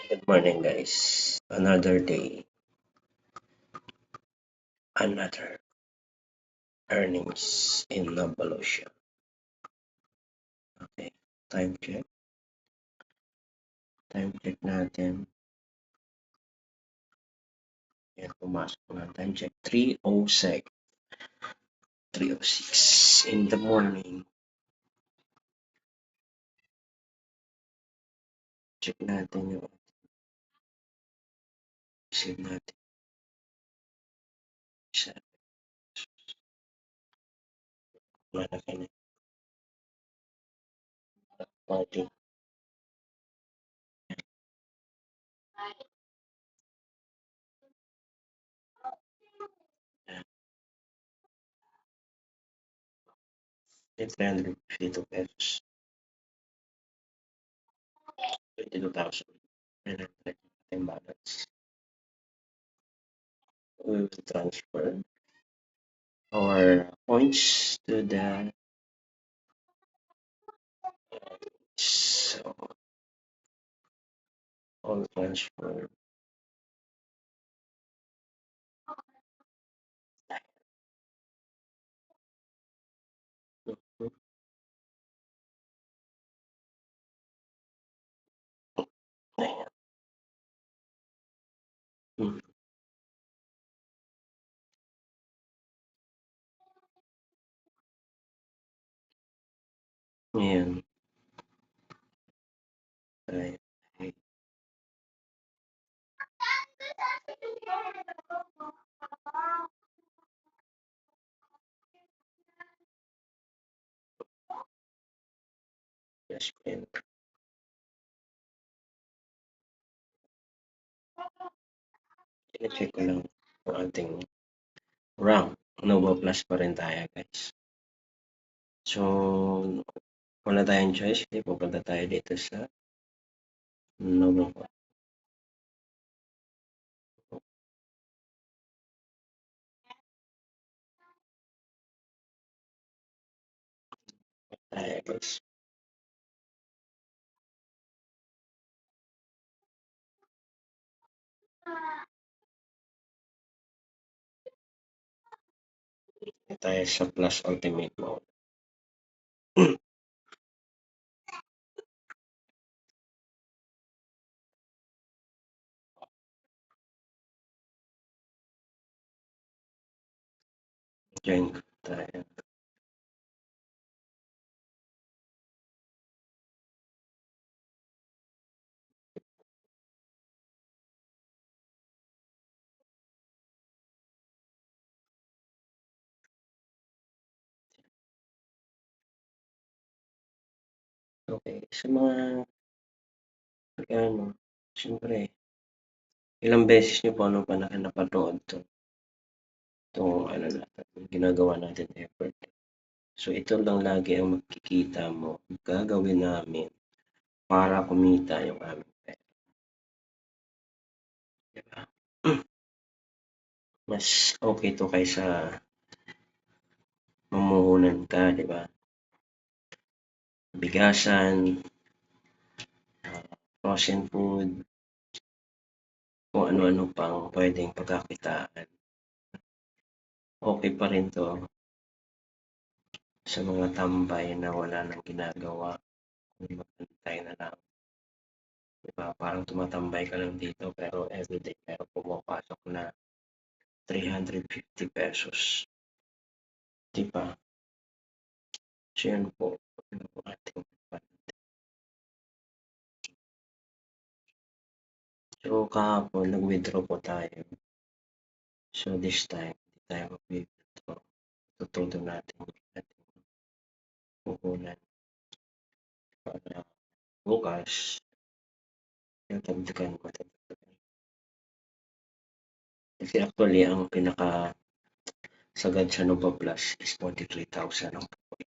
Good morning, guys. Another day, another earnings in Novolution. Okay, time check. Time check natin. Yan, pumasok na. Time check. 3:06. 3:06 in the morning. Check natin yung save natin. Isa. Malaki na. Party. Yan. 352 pesos. 22,000. And then balance. We will transfer our points to the so all transfer. Ayan. Hmm. Ayan. Ay, ay. Yes, and check ko lang ang ating rank. Nova Plus pa rin tayo, guys. So, wala tayong choice. Hindi pupunta tayo dito sa Nova Plus. Tayo, guys. Tayo sa Plus Ultimate Mode. Join tayo. Okay, sa mga ano, siyempre, ilang beses nyo po ano pa napanood itong ano natin, ginagawa natin effort. So, ito lang lagi ang makikita mo. Gagawin namin para kumita yung aming pera. Diba? Mas okay to kaysa mamuhunan ka, di ba? Bigasan, frozen food, kung ano-ano pang pwedeng pagkakitaan. Okay pa rin to sa mga tambay na wala nang ginagawa. Kung maghintay na lang. Diba? Parang tumatambay ka lang dito pero everyday meron pumapasok na 350 pesos. Diba? So yun po. Ano po ating So kahapon nag-withdraw po tayo. So this time, hindi tayo mag-withdraw. Tutudo natin yung ating puhunan para bukas yung tagdagan ko. Kasi actually, ang pinaka sagad sa Nova Plus is 43,000 ang point.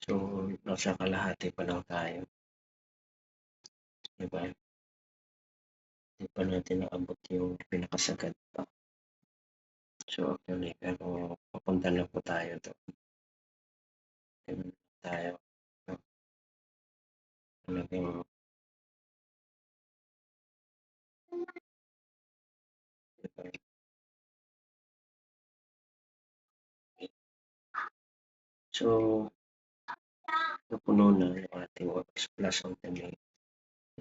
So, nasa kalahati pa lang tayo. Diba? Hindi pa natin naabot yung pinakasagad pa. So, actually, pero papunta na po tayo doon. Tayo. Talagang So, napuno na yung ating plus alternate.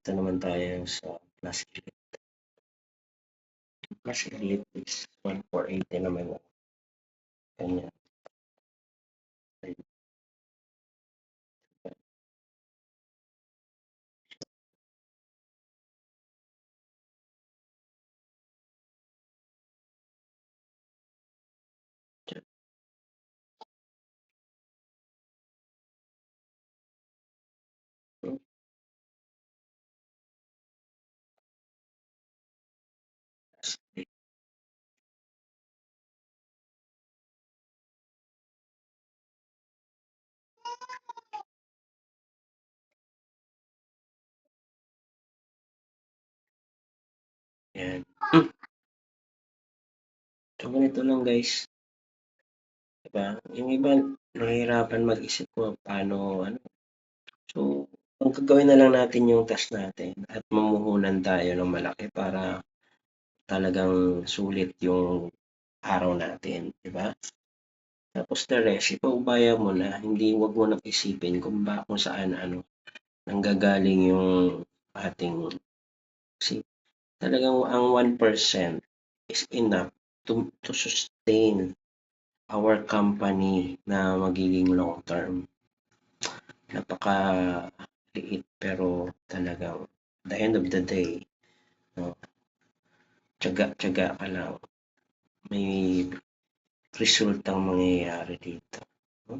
Ito naman tayo sa plus elite. Plus elite is 1480 naman. Kanya. Yan. So, ganito lang guys. Diba? Yung iba, nahihirapan mag-isip ko paano, ano. So, ang gagawin na lang natin yung task natin at mamuhunan tayo ng malaki para talagang sulit yung araw natin, di ba? Tapos the rest, ipaubaya mo na, hindi wag mo nang isipin kung saan ano nanggagaling yung ating kasi talagang ang 1% is enough to sustain our company na magiging long term. Napakaliit pero talagang the end of the day, no, tiyaga-tiyaga ka lang. May resultang mangyayari dito. No?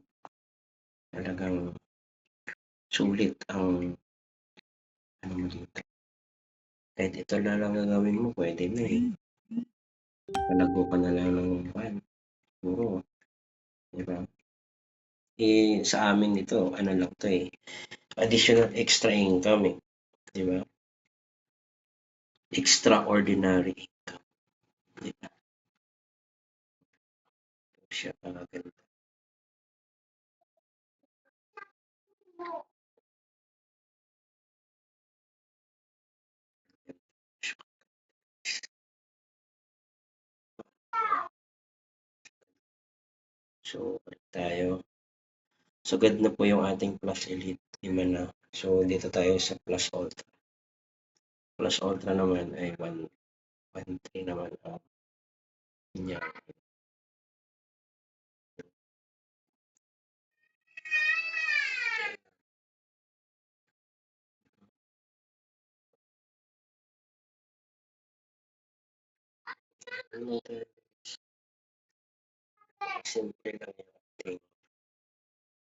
Talagang sulit ang ano mo dito. Kahit ito na lang gagawin mo, pwede na eh. Palago ka na lang ng pan. Siguro, di ba? Eh, sa amin ito, ano lang to eh. Additional extra income eh. Di ba? Extraordinary income. Di ba? Siya ganito. So, tayo. Sagad na po yung ating plus elite. Lima na. So, dito tayo sa plus ultra. Plus ultra naman ay 1-3 naman ang niya. Simple lang yung ating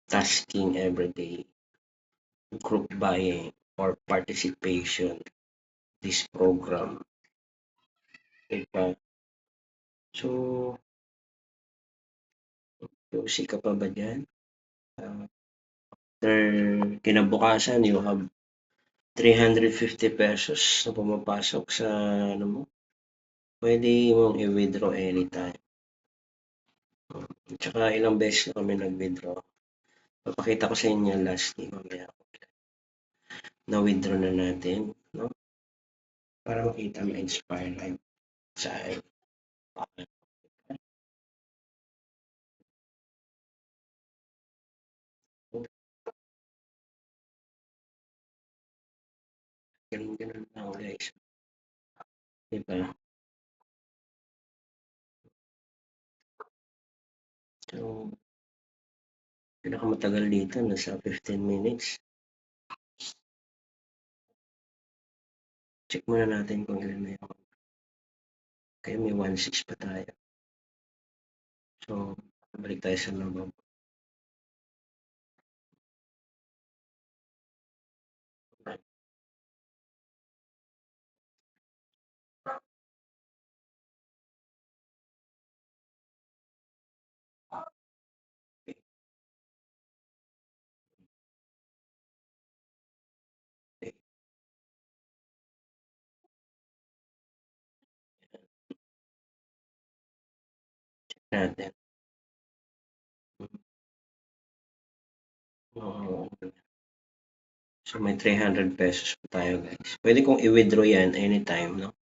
tasking everyday, group buying, or participation this program. Diba? So, yosi ka pa ba dyan? After kinabukasan, you have 350 pesos na pumapasok sa ano mo. Pwede mong i-withdraw anytime. Tsaka ilang beses na kami nag-withdraw. Papakita ko sa inyo lastly mamaya. Na-withdraw na natin, no? Para makita ma-inspire kayo sa akin. Ganun-ganun lang guys. Diba? So, pinakamatagal dito, nasa 15 minutes. Check muna natin kung ilan na yun. Kaya may 1.6 pa tayo. So, balik tayo sa loob. Okay. Check natin. So, may 300 pesos pa tayo guys. Pwede kong i-withdraw yan anytime, no?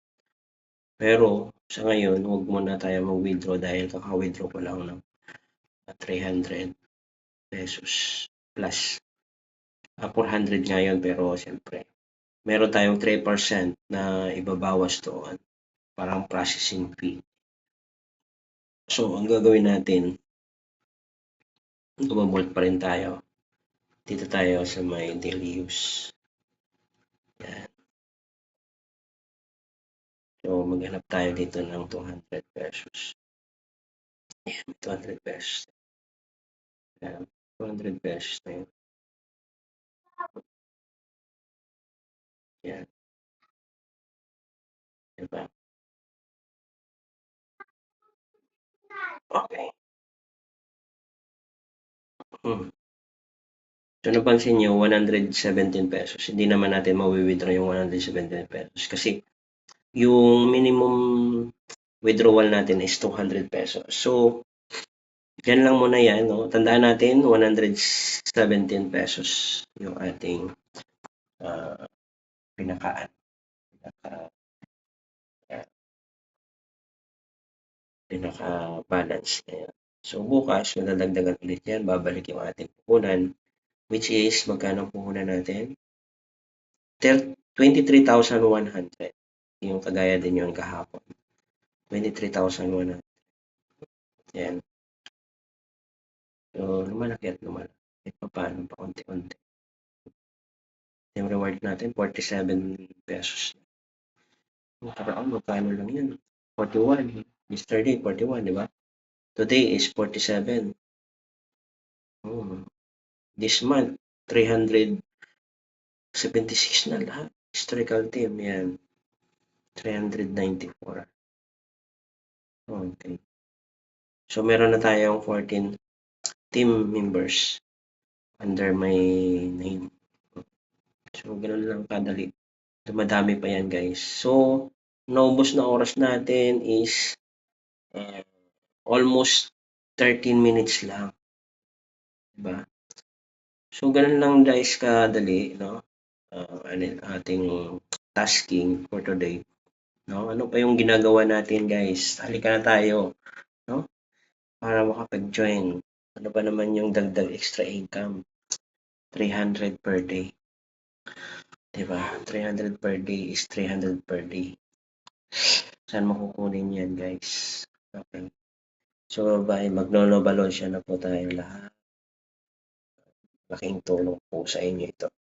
Pero, sa ngayon, huwag muna tayo mag-withdraw dahil kaka-withdraw ko lang ng 300. pesos plus. 400 ngayon pero siyempre meron tayong 3% na ibabawas doon, parang processing fee. So, ang gagawin natin, bumabolt pa rin tayo. Dito tayo sa may daily use. Yan. So, maghanap tayo dito ng 200 pesos. Ayan, 200 pesos. Ayan, 200 pesos na yun. Yan. Diba? Okay. So, napansin nyo, 117 pesos. Hindi naman natin mawi-withdraw yung 117 pesos kasi yung minimum withdrawal natin is 200 pesos. So, yan lang muna yan. No? Tandaan natin, 117 pesos yung ating uh, pinaka balance na yan. So, bukas, madadagdagan ulit yan. Babalik yung ating puhunan, which is, magkano puhunan natin? 23,100. Yung kagaya din yun kahapon. 23,100. Yan. So, lumalaki at lumalaki. Paano pa konti-konti. Yung reward natin, 47 pesos. Nakaraan, magkano lang yan? 41. Yesterday, 41, di ba? Today is 47. This month, 376 na lahat. Historical team, yan. 394. Okay. So, meron na tayong 14 team members under my name. So, ganoon lang kadali. Dumadami pa yan, guys. So, naubos na oras natin is almost 13 minutes lang. Diba? So, ganun lang guys kadali, no? Ating tasking for today. No? Ano pa yung ginagawa natin, guys? Halika na tayo, no? Para makapag-join. Ano ba naman yung dagdag extra income? 300 per day. Diba? 300 per day is 300 per day. Saan makukunin yan, guys? Okay. So, bye. Magno-nobalon siya na po tayo lahat. Laking tulong po sa inyo ito.